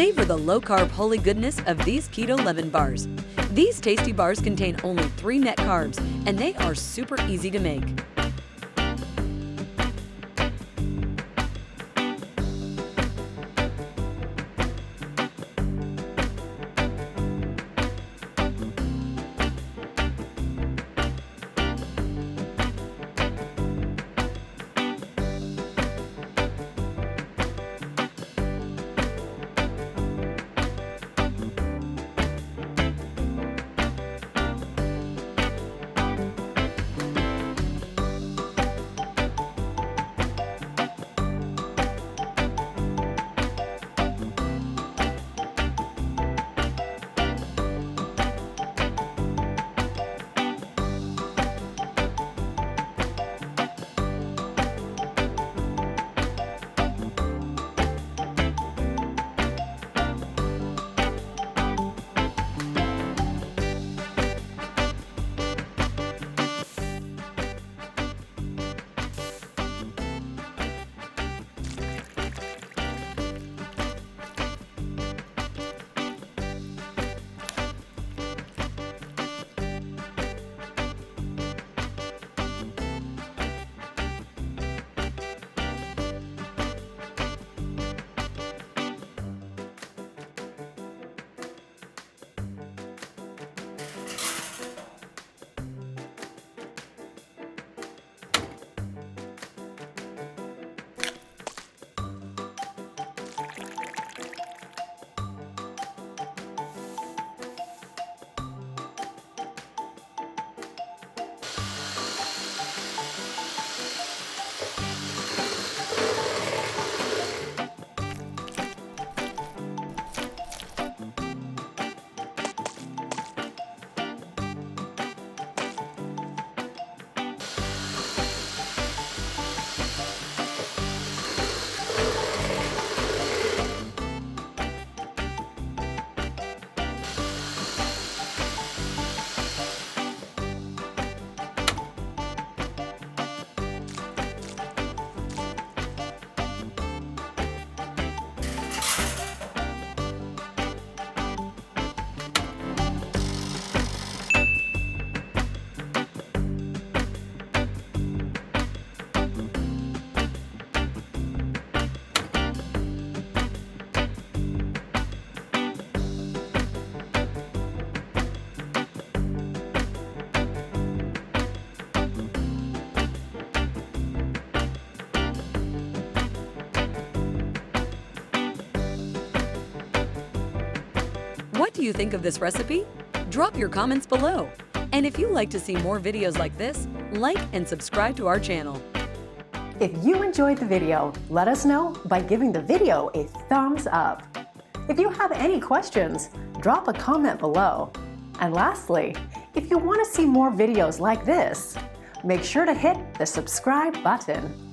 Savor the low-carb holy goodness of these Keto Lemon Bars. These tasty bars contain only 3 net carbs, and they are super easy to make. What do you think of this recipe? Drop your comments below. And if you'd like to see more videos like this, like and subscribe to our channel. If you enjoyed the video, let us know by giving the video a thumbs up. If you have any questions, drop a comment below. And lastly, if you want to see more videos like this, make sure to hit the subscribe button.